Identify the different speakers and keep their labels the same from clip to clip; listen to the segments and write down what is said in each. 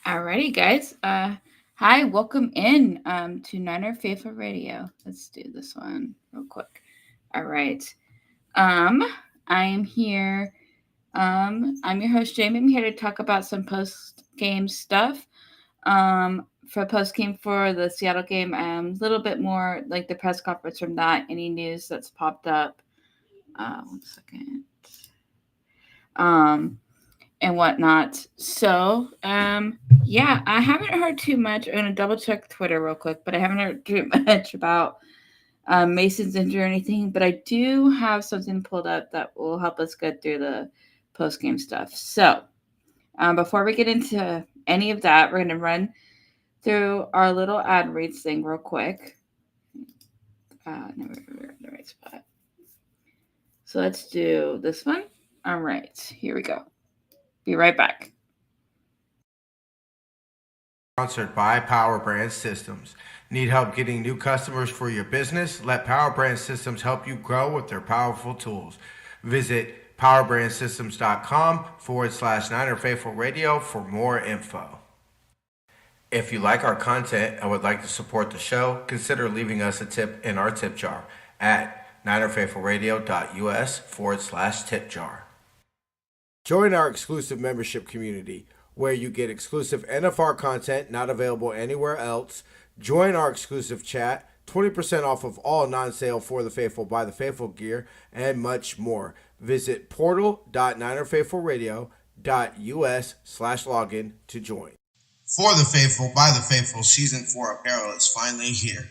Speaker 1: Alrighty, guys. Hi, welcome in to Niner Faithful Radio. Let's do this one real quick. All right. Um, I am here. I'm your host, Jaymie. I'm here to talk about some post game stuff. For post game for the Seattle game, a little bit more like the press conference from that. Any news that's popped up. One second. Um, and whatnot. So, yeah, I haven't heard too much. I'm gonna double check Twitter real quick, but I haven't heard too much about Mason's injury or anything. But I do have something pulled up that will help us get through the post game stuff. So, before we get into any of that, we're gonna run through our little ad reads thing real quick. No, we're in the right spot. So let's do this one. All right, here we go. Be right back.
Speaker 2: Sponsored by Power Brand Systems. Need help getting new customers for your business? Let Power Brand Systems help you grow with their powerful tools. Visit powerbrandsystems.com/Niner Faithful Radio for more info. If you like our content and would like to support the show, consider leaving us a tip in our tip jar at ninerfaithfulradio.us/tip jar. Join our exclusive membership community where you get exclusive NFR content not available anywhere else. Join our exclusive chat, 20% off of all non-sale For the Faithful by the Faithful gear, and much more. Visit portal.ninerfaithfulradio.us/login to join. For the Faithful by the Faithful Season 4 apparel is finally here.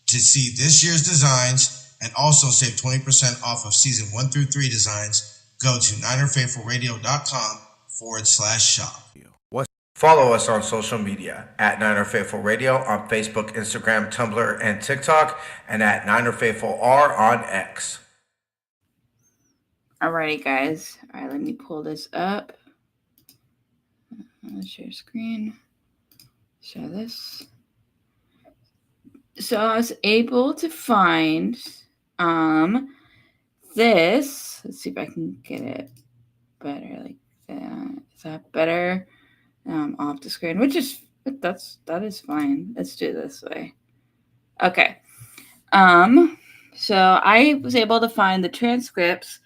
Speaker 2: To see this year's designs and also save 20% off of Season 1 through 3 designs, go to ninerfaithfulradio.com/shop. Follow us on social media at Niner Faithful Radio on Facebook, Instagram, Tumblr, and TikTok, and at Niner Faithful R on X.
Speaker 1: Alrighty, guys. All right, let me pull this up. Let's share screen. Share this. So I was able to find this. Let's see if I can get it better like that. Is that better? Off the screen, which is that is fine. Let's do it this way. Okay. So I was able to find the transcripts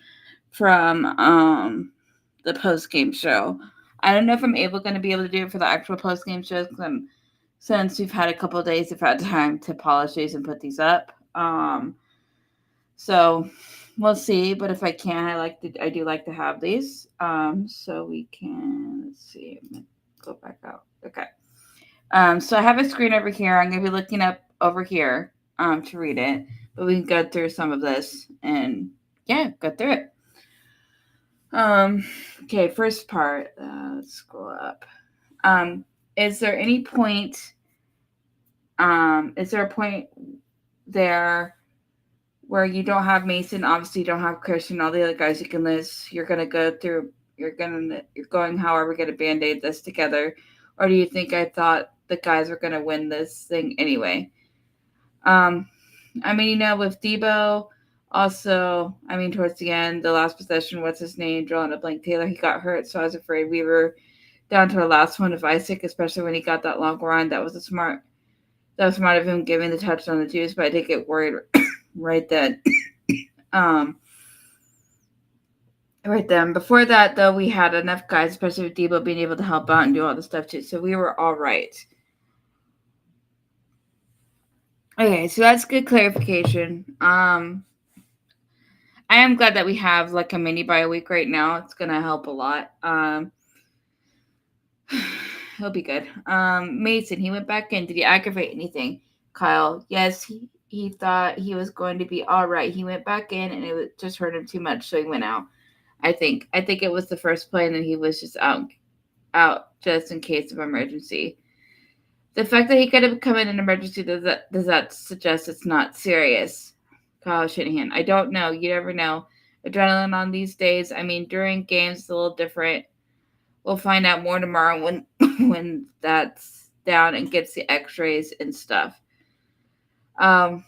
Speaker 1: from the post game show. I don't know if I'm going to be able to do it for the actual post game shows because since we've had a couple of days, I've had time to polish these and put these up. So we'll see. But if I can, I do like to have these. So we can, let's see. Go back out. Okay. So I have a screen over here. I'm going to be looking up over here to read it. But we can go through some of this and, yeah, go through it. Okay, first part. Let's scroll up. Is there any point? Is there a point there where you don't have Mason? Obviously, you don't have Christian. All the other guys you can list. You're gonna go through. You're going. How are we gonna band-aid this together? Or do you think I thought the guys were gonna win this thing anyway? I mean, with Debo. Also, I mean, towards the end, the last possession, what's his name? Drawing a blank Taylor, he got hurt, so I was afraid we were down to the last one of Isaac, especially when he got that long run. That was smart of him giving the touch on the Jews, but I did get worried right then. Right then. Before that, though, we had enough guys, especially with Debo being able to help out and do all the stuff too, so we were all right. Okay, so that's good clarification. I am glad that we have like a mini bye week right now. It's gonna help a lot. He'll be good. Mason, he went back in. Did he aggravate anything? Kyle, yes, he thought he was going to be all right. He went back in and it just hurt him too much, so he went out. I think it was the first play and then he was just out just in case of emergency. The fact that he could have come in an emergency, does that suggest it's not serious? Kyle Shanahan. I don't know. You never know. Adrenaline on these days. I mean, during games, it's a little different. We'll find out more tomorrow when that's down and gets the x-rays and stuff.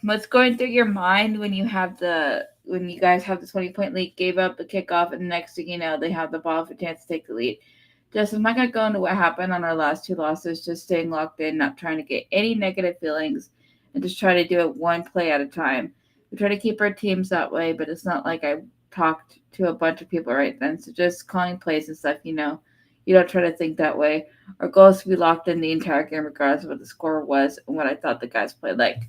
Speaker 1: What's going through your mind when you guys have the 20-point lead, gave up the kickoff, and the next thing you know, they have the ball for a chance to take the lead? Just, I'm not going to go into what happened on our last two losses, just staying locked in, not trying to get any negative feelings, and just try to do it one play at a time. We try to keep our teams that way, but it's not like I talked to a bunch of people right then. So just calling plays and stuff, you don't try to think that way. Our goal is to be locked in the entire game, regardless of what the score was and what I thought the guys played like.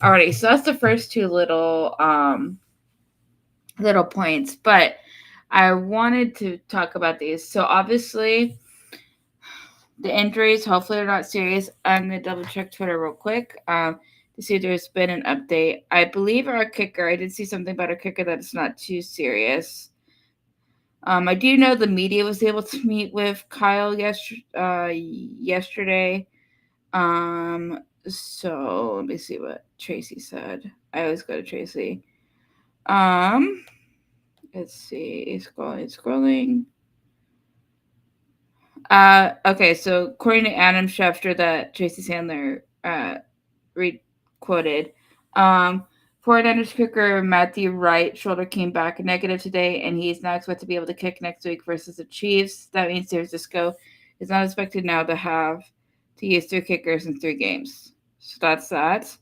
Speaker 1: Alrighty, so that's the first two little points, but I wanted to talk about these. So obviously, the injuries, hopefully they're not serious. I'm gonna double check Twitter real quick to see if there's been an update. I believe our kicker. I did see something about our kicker that it's not too serious. I do know the media was able to meet with Kyle yesterday. So let me see what Tracy said. I always go to Tracy. Um, let's see. Scrolling. Okay, so according to Adam Schefter, that Tracy Sandler quoted, um, 49ers kicker Matthew Wright shoulder came back negative today, and he's not expected to be able to kick next week versus the Chiefs. That means San Francisco is not expected now to have to use three kickers in 3 games. So that's that.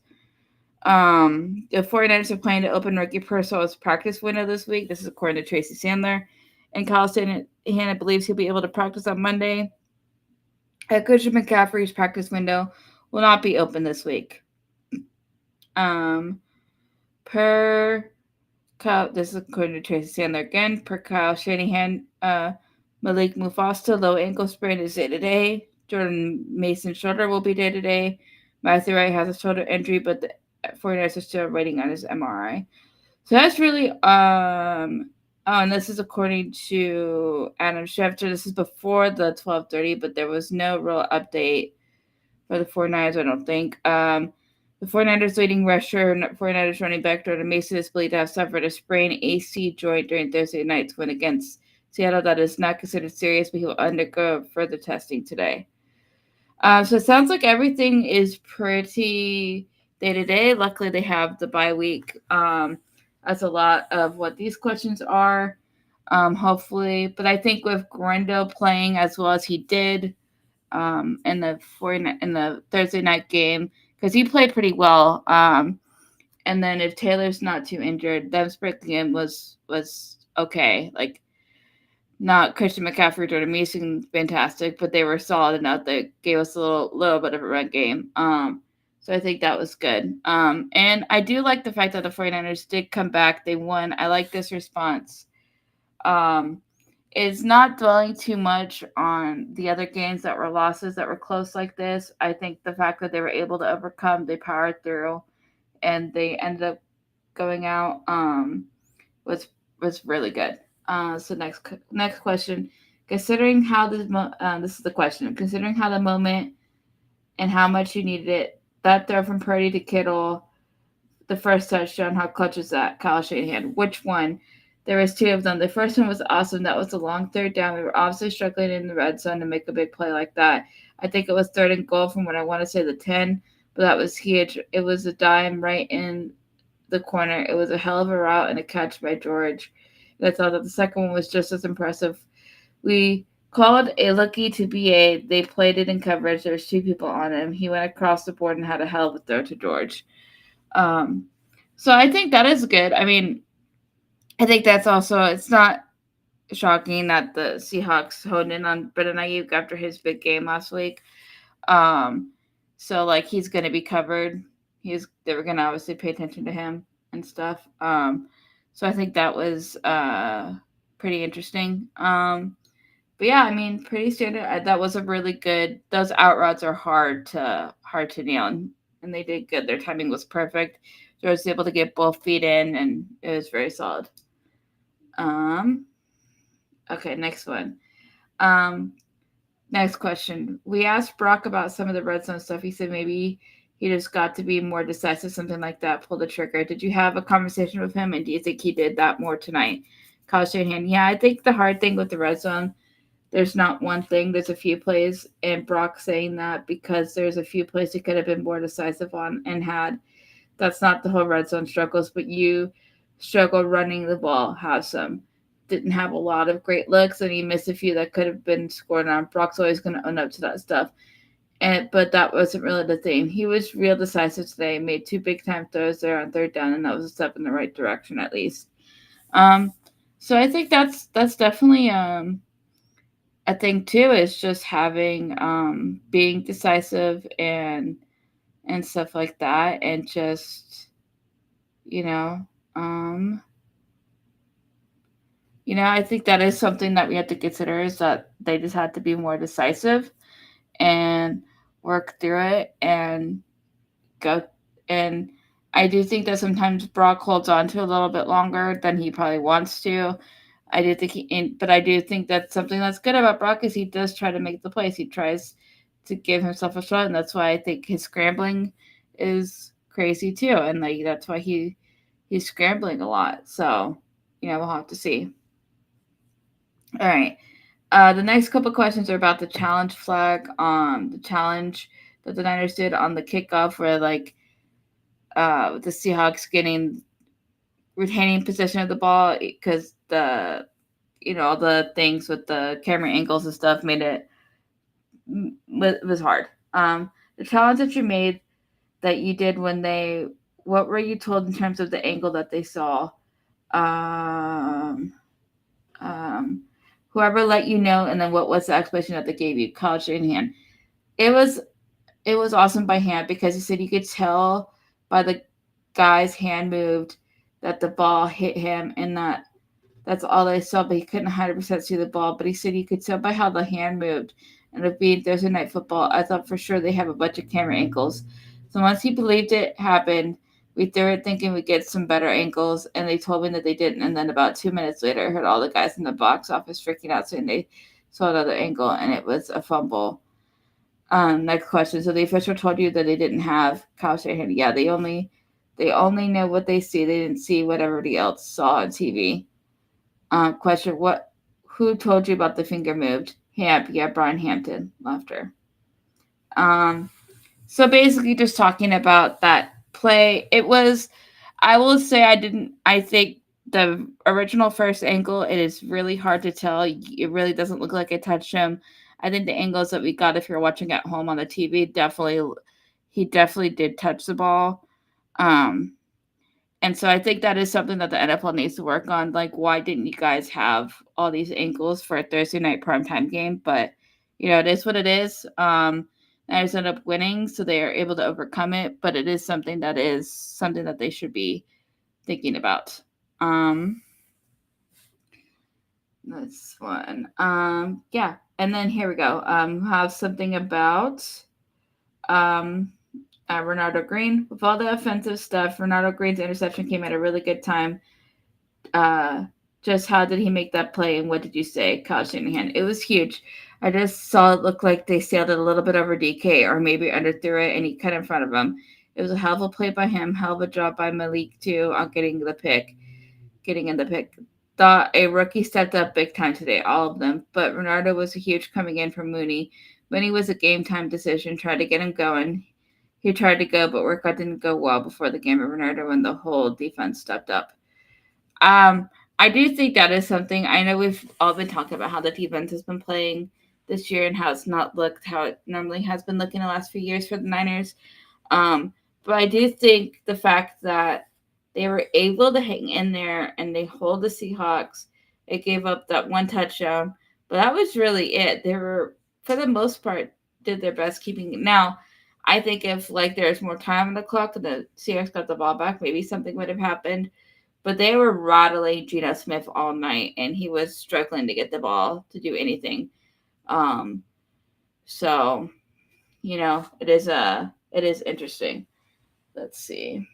Speaker 1: The 49ers are planning to open Ricky Pearsall's practice window this week. This is according to Tracy Sandler. And Kyle Shanahan believes he'll be able to practice on Monday. Christian McCaffrey's practice window will not be open this week. Per Kyle, this is according to Tracy Sandler again. Per Kyle Shanahan, Malik Mufasa low ankle sprain is day to day. Jordan Mason's shoulder will be day to day. Matthew Wright has a shoulder injury, but the 49ers are still waiting on his MRI. So that's really Oh, and this is according to Adam Schefter. This is before the 12:30, but there was no real update for the 49ers, I don't think. The 49ers leading rusher, 49ers running back Jordan Mason is believed to have suffered a sprained AC joint during Thursday night's win against Seattle. That is not considered serious, but he will undergo further testing today. So it sounds like everything is pretty day to day. Luckily, they have the bye week. That's a lot of what these questions are. Hopefully, but I think with Grendo playing as well as he did in the Thursday night game, because he played pretty well. And then if Taylor's not too injured, them breaking him was okay. Like, not Christian McCaffrey, Jordan Mason, fantastic, but they were solid enough that gave us a little bit of a run game. So I think that was good. And I do like the fact that the 49ers did come back. They won. I like this response. Is not dwelling too much on the other games that were losses that were close like this. I think the fact that they were able to overcome, they powered through, and they ended up going out was really good. So next question. Considering how this is the question. Considering how the moment and how much you needed it, that throw from Purdy to Kittle, the first touchdown, how clutch is that? Kyle Shanahan. Which one? There was two of them. The first one was awesome. That was a long third down. We were obviously struggling in the red zone to make a big play like that. I think it was 3rd and goal from what I want to say the 10, but that was huge. It was a dime right in the corner. It was a hell of a route and a catch by George. And I thought that the second one was just as impressive. We called a lucky to BA. They played it in coverage. There was 2 people on him. He went across the board and had a hell of a throw to George. So I think that is good. I mean, I think that's also, it's not shocking that the Seahawks honed in on Brandon Ayuk after his big game last week. So like he's gonna be covered. They were gonna obviously pay attention to him and stuff. So I think that was pretty interesting. But yeah, I mean, pretty standard. That was a really good. Those out routes are hard to nail, and they did good. Their timing was perfect. They was able to get both feet in, and it was very solid. Okay, next one. Um, Next question. We asked Brock about some of the red zone stuff. He said maybe he just got to be more decisive, something like that, pull the trigger. Did you have a conversation with him, and do you think he did that more tonight? Kyle Shanahan. Yeah, I think the hard thing with the red zone, there's not one thing. There's a few plays, and Brock saying that because there's a few plays he could have been more decisive on and had. That's not the whole red zone struggles, but you struggle running the ball, have some. Didn't have a lot of great looks, and he missed a few that could have been scored on. Brock's always going to own up to that stuff. but that wasn't really the theme. He was real decisive today. Made two big time throws there on third down, and that was a step in the right direction at least. Um, so I think that's definitely a thing too. Is just having being decisive and stuff like that, and just you know um, I think that is something that we have to consider is that they just had to be more decisive and work through it and go. And I do think that sometimes Brock holds on to a little bit longer than he probably wants to. I do think but I do think that something that's good about Brock is he does try to make the plays. He tries to give himself a shot, and that's why I think his scrambling is crazy too. And like that's why he's scrambling a lot. So we'll have to see. All right. The next couple questions are about the challenge flag. The challenge that the Niners did on the kickoff, where like the Seahawks getting retaining possession of the ball because all the things with the camera angles and stuff made it was hard. The challenge that you made that you did when they what were you told in terms of the angle that they saw? Um, um, Whoever let you know, and then what was the explanation that they gave you? College in hand. It was it was awesome by hand because he said you could tell by the guy's hand moved that the ball hit him and that's all I saw, but he couldn't 100% see the ball. But he said you could tell by how the hand moved. And it being Thursday night football, I thought for sure they have a bunch of camera angles. So once he believed it happened, we threw it thinking we'd get some better angles, and they told me that they didn't. And then about 2 minutes later, I heard all the guys in the box office freaking out saying they saw another angle, and it was a fumble. Next question. So the official told you that they didn't have Kyle Shanahan. Yeah, they only know what they see. They didn't see what everybody else saw on TV. Question: What? Who told you about the finger moved? Yeah, Brian Hampton. Laughter. Um, so basically, just talking about that play. It was. I will say I didn't. I think the original first angle. It is really hard to tell. It really doesn't look like it touched him. I think the angles that we got, if you're watching at home on the TV, he definitely did touch the ball. Um, and so I think that is something that the NFL needs to work on. Like, why didn't you guys have all these ankles for a Thursday night primetime game? But, it is what it is. Niners end up winning, so they are able to overcome it. But it is something that they should be thinking about. This one. Yeah. And then here we go. Have something about um Renardo Green. With all the offensive stuff, Renardo Green's interception came at a really good time. Uh, just how did he make that play, and what did you say, Kyle Shanahan? It was huge. I just saw it look like they sailed it a little bit over DK, or maybe underthrew it, and he cut in front of him. It was a hell of a play by him, hell of a job by Malik too on getting in the pick. Thought a rookie stepped up big time today, all of them. But Renardo was a huge coming in from Mooney. Mooney was a game time decision, tried to get him going. He tried to go, but workout didn't go well before the game of Renardo when the whole defense stepped up. Um, I do think that is something. I know we've all been talking about how the defense has been playing this year and how it's not looked how it normally has been looking the last few years for the Niners. Um, but I do think the fact that they were able to hang in there and they hold the Seahawks. They gave up that one touchdown, but that was really it. They were, for the most part, did their best keeping it. Now, I think if like there's more time on the clock and the Seahawks got the ball back, maybe something would have happened. But they were rattling Geno Smith all night, and he was struggling to get the ball to do anything. Um, so it is interesting. Let's see.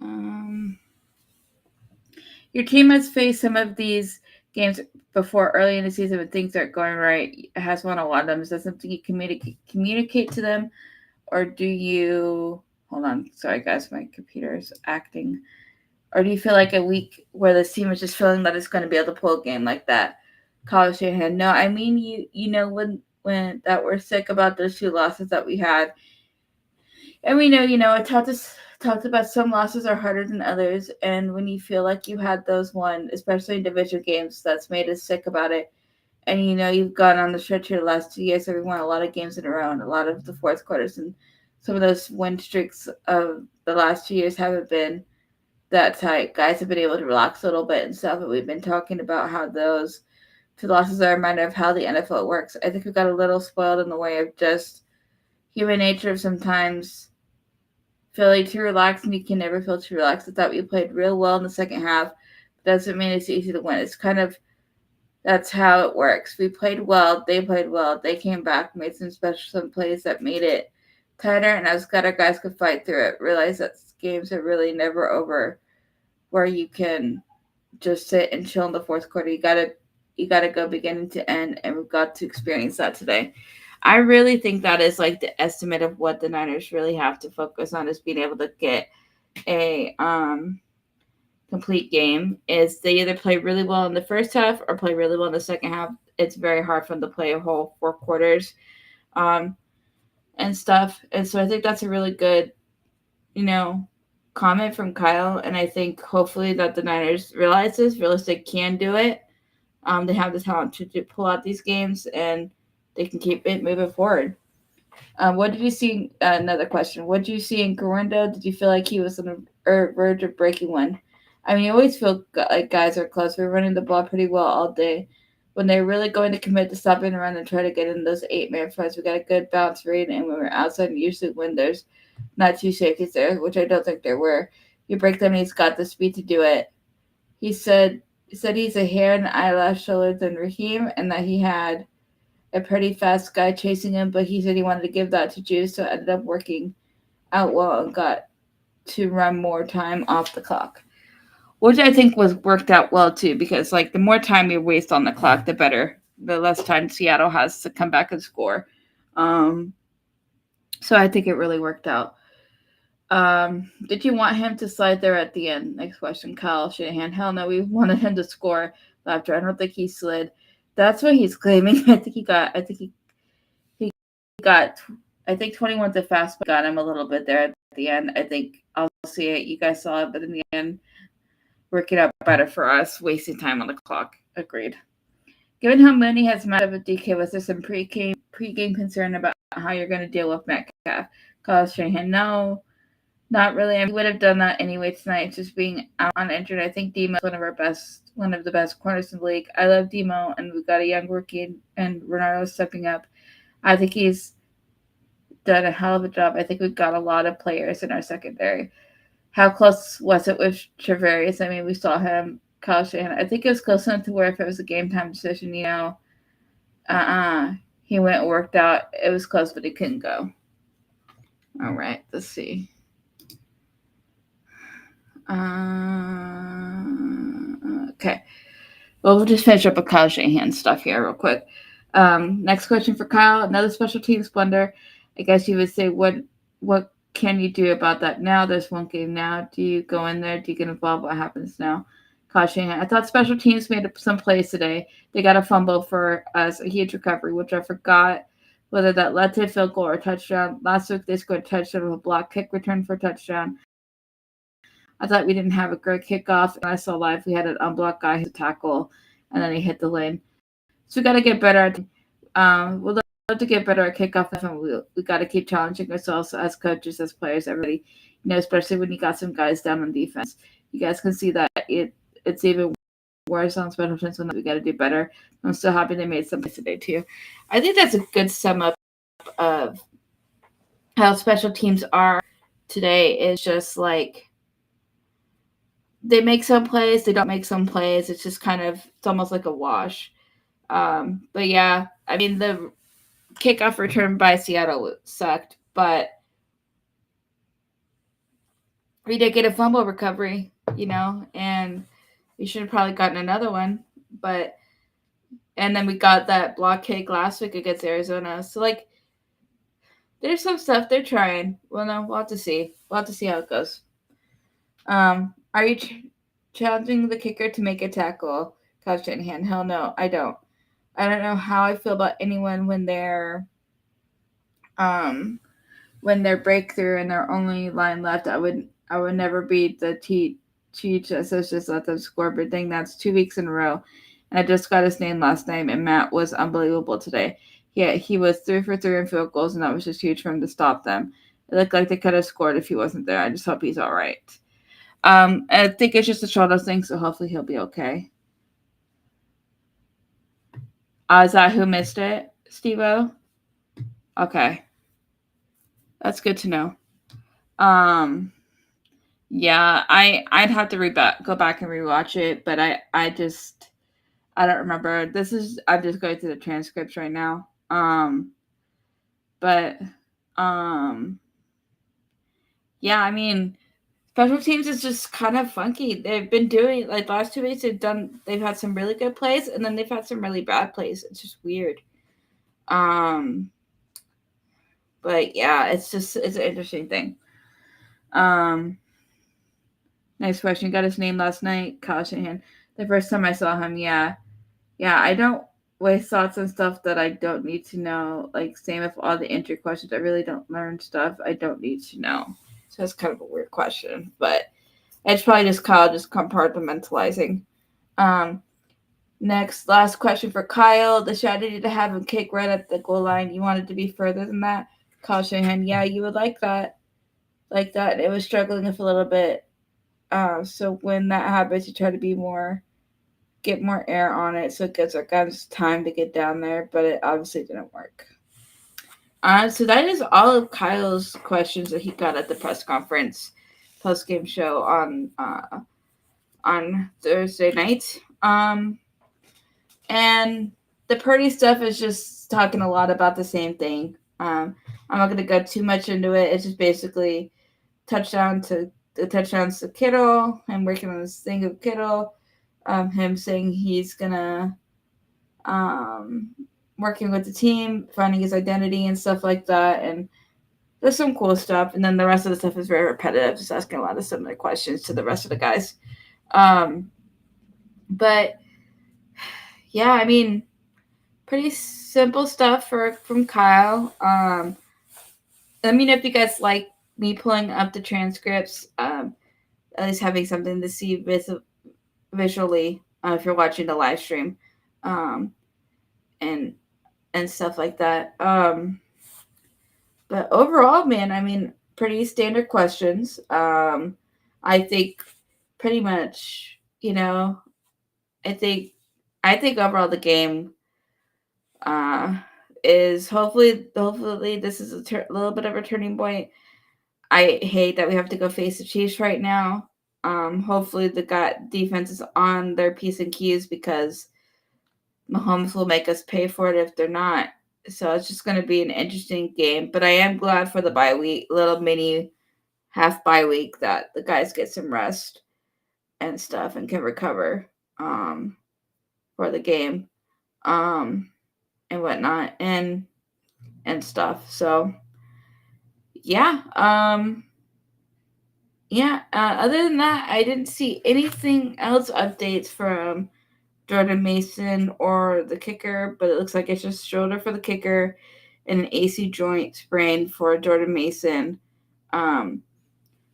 Speaker 1: Um, your team has faced some of these games before early in the season when things aren't going right. It has won a lot of them. Is that something you communicate to them, or do you? Hold on, sorry guys, my computer is acting. Or do you feel like a week where this team is just feeling that it's going to be able to pull a game like that? College Shanahan. No, I mean you know when that we're sick about those two losses that we had, and we know it talked about some losses are harder than others, and when you feel like you had those one, especially in division games, that's made us sick about it. and you've gone on the stretch here the last 2 years where we won a lot of games in a row and a lot of the fourth quarters, and some of those win streaks of the last 2 years haven't been that tight. Guys have been able to relax a little bit and stuff, but we've been talking about how those two losses are a reminder of how the NFL works. I think we got a little spoiled in the way of just human nature of sometimes feeling too relaxed, and you can never feel too relaxed. I thought we played real well in the second half. But doesn't mean it's easy to win. It's kind of that's how it works. We played well. They played well. They came back, made some plays that made it tighter, and as glad our guys could fight through it. Realize that games are really never over, where you can just sit and chill in the fourth quarter. You gotta go beginning to end, and we've got to experience that today. I really think that is like the estimate of what the Niners really have to focus on is being able to get a complete game. Is they either play really well in the first half or play really well in the second half. It's very hard for them to play a whole 4 quarters um, and stuff. And so I think that's a really good, you know, comment from Kyle. And I think hopefully that the Niners realize this, realize they can do it. They have the talent to pull out these games, and they can keep it moving forward. What did you see? Another question. What did you see in Gorindo? Did you feel like he was on the verge of breaking one? I mean, you always feel like guys are close. We're running the ball pretty well all day. When they're really going to commit to stopping the run and try to get in those 8-man fronts, we got a good bounce rate. And when we're outside, usually when there's not two safeties there, which I don't think there were, you break them and he's got the speed to do it. He said he's a hair and eyelash taller than Raheem, and that he had a pretty fast guy chasing him, but he said he wanted to give that to Juice, so it ended up working out well and got to run more time off the clock, which I think was worked out well too, because like the more time you waste on the clock, the better, the less time Seattle has to come back and score. Um, so I think it really worked out. Did you want him to slide there at the end? Next question, Kyle Shanahan. Hell no, we wanted him to score after. I don't think he slid. That's what he's claiming. I think he got. I think he got. I think 21's a fast, but got him a little bit there at the end. I think I'll see it. You guys saw it, but in the end, working out better for us, wasting time on the clock. Agreed. Given how Mooney has matched up with DK, was there some pre-game concern about how you're going to deal with Metcalf? Kyle Shanahan, no. Not really. I mean, we would have done that anyway tonight, just being out on injured. I think Demo's one of the best corners in the league. I love Demo, and we've got a young rookie, and Renardo stepping up. I think he's done a hell of a job. I think we've got a lot of players in our secondary. How close was it with Travarius? I mean, we saw him, Kyle Shanahan. I think it was close enough to where if it was a game time decision, he went and worked out. It was close, but he couldn't go. All right, let's see. Okay. Well, we'll just finish up with Kyle Shanahan stuff here real quick. Next question for Kyle. Another special teams blunder. I guess you would say, what can you do about that now? There's one game now. Do you go in there? Do you get involved? What happens now? Kyle Shanahan. I thought special teams made some plays today. They got a fumble for us, a huge recovery, which I forgot whether that led to a field goal or a touchdown. Last week, they scored a touchdown with a block kick return for a touchdown. I thought we didn't have a great kickoff, and I saw live we had an unblocked guy who tackle, and then he hit the lane. So we got to get better at. We'll love to get better at kickoff, and we got to keep challenging ourselves as coaches, as players, everybody. Especially when you got some guys down on defense. You guys can see that it's even worse on special teams when we got to do better. I'm so happy they made some plays today too. I think that's a good sum up of how special teams are today. Is just like they make some plays, they don't make some plays. It's just kind of, it's almost like a wash. But yeah, I mean, the kickoff return by Seattle sucked, but we did get a fumble recovery, and we should have probably gotten another one. But, and then we got that block kick last week against Arizona. So, like, there's some stuff they're trying. Well, no, we'll have to see. We'll have to see how it goes. Are you challenging the kicker to make a tackle? Kyle Shanahan. Hell no, I don't. I don't know how I feel about anyone when they're breakthrough and their only line left. I would never be the teach us just let them score, but thing that's 2 weeks in a row. And I just got his name last night, and Matt was unbelievable today. Yeah, he was 3 for 3 in field goals, and that was just huge for him to stop them. It looked like they could have scored if he wasn't there. I just hope he's all right. I think it's just a shoulder thing, so hopefully he'll be okay. Is that who missed it, Steve-O? Okay, that's good to know. Um, yeah, I'd have to go back and rewatch it, but I don't remember. I'm just going through the transcripts right now. But um, yeah, I mean, special teams is just kind of funky. They've been doing like the last 2 weeks. They've had some really good plays, and then they've had some really bad plays. It's just weird. Um, but yeah, it's an interesting thing. Um, Next question. Got his name last night. Kyle Shanahan. The first time I saw him, yeah, yeah. I don't waste thoughts on stuff that I don't need to know. Like same with all the entry questions. I really don't learn stuff I don't need to know. So it's kind of a weird question, but it's probably just Kyle just compartmentalizing. Um, last question for Kyle. The strategy to have him kick right at the goal line. You wanted to be further than that. Kyle Shanahan. Yeah, you would like that. Like that. It was struggling with a little bit. So when that happens, you try to get more air on it, so it gives our guys time to get down there. But it obviously didn't work. So that is all of Kyle's questions that he got at the press conference, post game show on Thursday night. And the Purdy stuff is just talking a lot about the same thing. I'm not going to go too much into it. It's just basically touchdowns to Kittle, him working on this thing of Kittle, him saying he's gonna um, working with the team, finding his identity and stuff like that, and there's some cool stuff. And then the rest of the stuff is very repetitive, just asking a lot of similar questions to the rest of the guys. Um, but yeah, I mean, pretty simple stuff from Kyle. Let me know if you guys like me pulling up the transcripts. At least having something to see visually if you're watching the live stream, um, and stuff like that. But overall, man, I mean, pretty standard questions. I think pretty much, I think overall the game uh, is hopefully this is a little bit of a turning point. I hate that we have to go face the Chiefs right now. Hopefully the defense is on their P's and Q's because Mahomes will make us pay for it if they're not. So it's just going to be an interesting game. But I am glad for the bye week, little mini half bye week, that the guys get some rest and stuff and can recover for the game and whatnot and stuff. So yeah. Other than that, I didn't see anything else updates from Jordan Mason or the kicker, but it looks like it's just shoulder for the kicker and an AC joint sprain for Jordan Mason.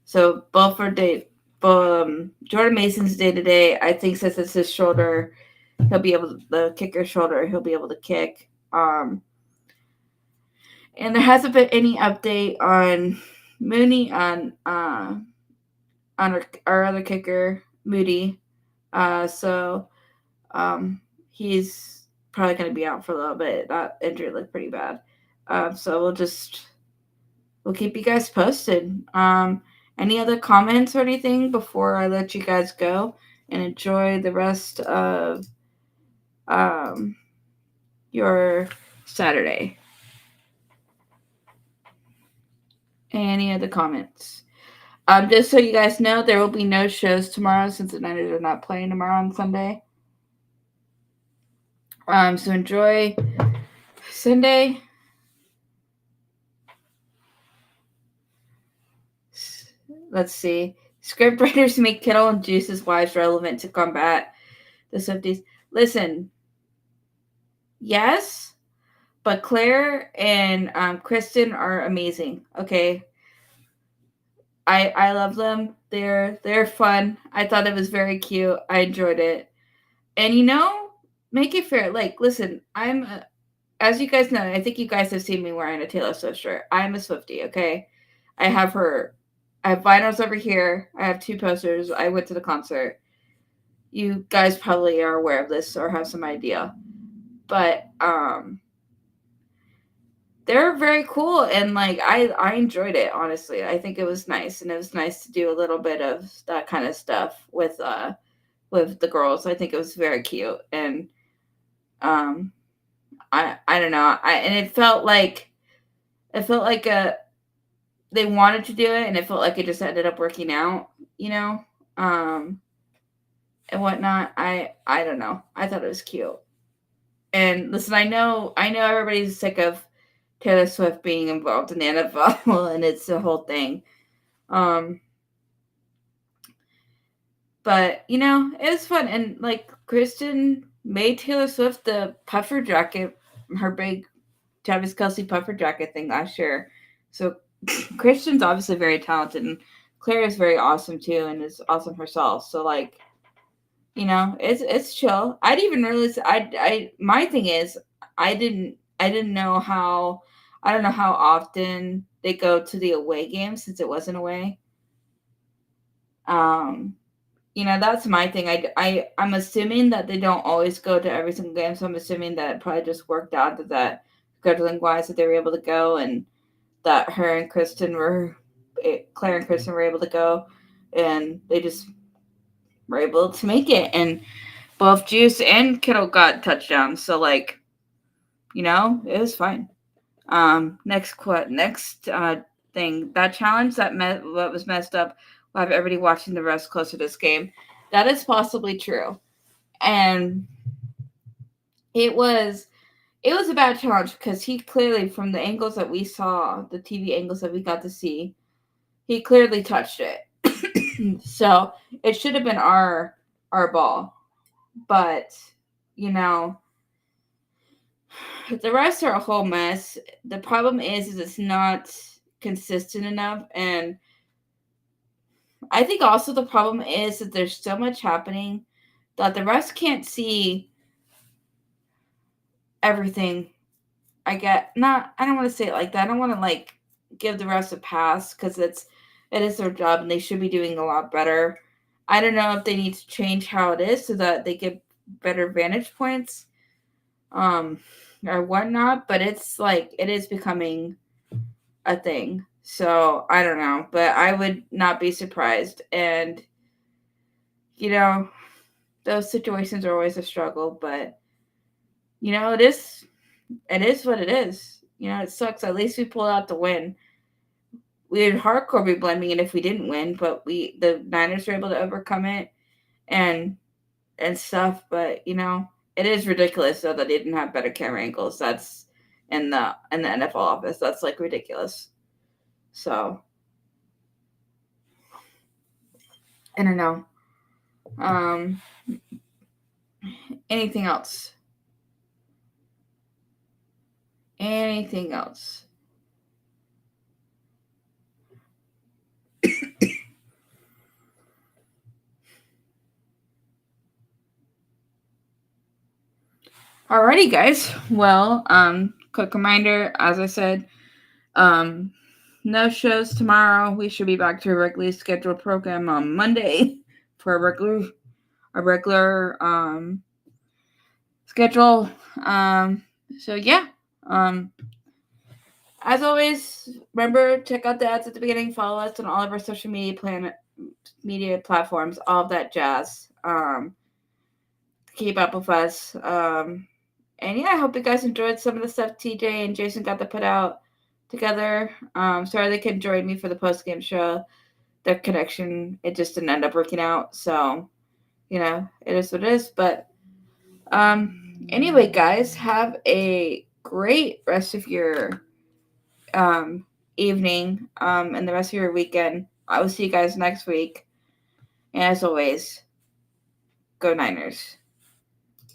Speaker 1: So both for Jordan Mason's day to day, I think since it's his shoulder, the kicker's shoulder, he'll be able to kick. And there hasn't been any update on Mooney on our other kicker, Moody. So he's probably going to be out for a little bit. That injury looked pretty bad. So we'll keep you guys posted. Any other comments or anything before I let you guys go and enjoy the rest of your Saturday? Any other comments? Just so you guys know, there will be no shows tomorrow since the Niners are not playing tomorrow on Sunday. So enjoy Sunday. Let's see. Script writers make Kittle and Juice's wives relevant to combat the Swifties. Listen, yes, but Claire and Kristen are amazing. Okay, I love them. They're fun. I thought it was very cute. I enjoyed it. And make it fair. Like, listen, as you guys know, I think you guys have seen me wearing a Taylor Swift shirt. I'm a Swiftie, okay? I have her. I have vinyls over here. I have 2 posters. I went to the concert. You guys probably are aware of this or have some idea. But they're very cool, and like I enjoyed it, honestly. I think it was nice, and it was nice to do a little bit of that kind of stuff with the girls. I think it was very cute, and um I don't know. I and it felt like a they wanted to do it, and it felt like it just ended up working out, you know, um, and whatnot. I don't know. I thought it was cute. And listen, I know everybody's sick of Taylor Swift being involved in the NFL, and it's the whole thing. Um, but it was fun, and like Kristen made Taylor Swift the puffer jacket, her big Travis Kelsey puffer jacket thing last year. So Christian's obviously very talented, and Claire is very awesome too, and is awesome herself. So like, it's chill. I'd even realize I my thing is I didn't know how I don't know how often they go to the away game since it wasn't away. Um, that's my thing. I'm assuming that they don't always go to every single game, so I'm assuming that it probably just worked out that scheduling wise that they were able to go, and that Claire and Kristen were able to go, and they just were able to make it. And both Juice and Kittle got touchdowns, so like, it was fine. Next thing, that challenge what was messed up will have everybody watching the refs closer to this game. That is possibly true, and it was a bad challenge because he clearly, from the angles that we saw, the TV angles that we got to see, he clearly touched it. So it should have been our ball, but you know the refs are a whole mess. The problem is it's not consistent enough, and I think also the problem is that there's so much happening that the refs can't see everything. I don't want to say it like that. I don't want to like give the refs a pass because it is their job and they should be doing a lot better. I don't know if they need to change how it is so that they get better vantage points, um, or whatnot. But it's like it is becoming a thing. So I don't know, but I would not be surprised. And you know, those situations are always a struggle, but it is what it is. It sucks. At least we pulled out the win. We'd hardcore be blaming it if we didn't win, but the Niners were able to overcome it and stuff. But it is ridiculous though that they didn't have better camera angles. That's in the NFL office. That's like ridiculous. So I don't know. Um, anything else? Anything else? Alrighty, guys. Well, quick reminder, as I said, um, no shows tomorrow. We should be back to a regularly scheduled program on Monday for a regular schedule. So yeah. Um, as always, remember check out the ads at the beginning. Follow us on all of our social media platforms, all of that jazz. Keep up with us. And yeah, I hope you guys enjoyed some of the stuff TJ and Jason got to put out together. Sorry they couldn't join me for the post game show. Their connection, it just didn't end up working out. So, it is what it is. But anyway, guys, have a great rest of your evening and the rest of your weekend. I will see you guys next week. And as always, go Niners.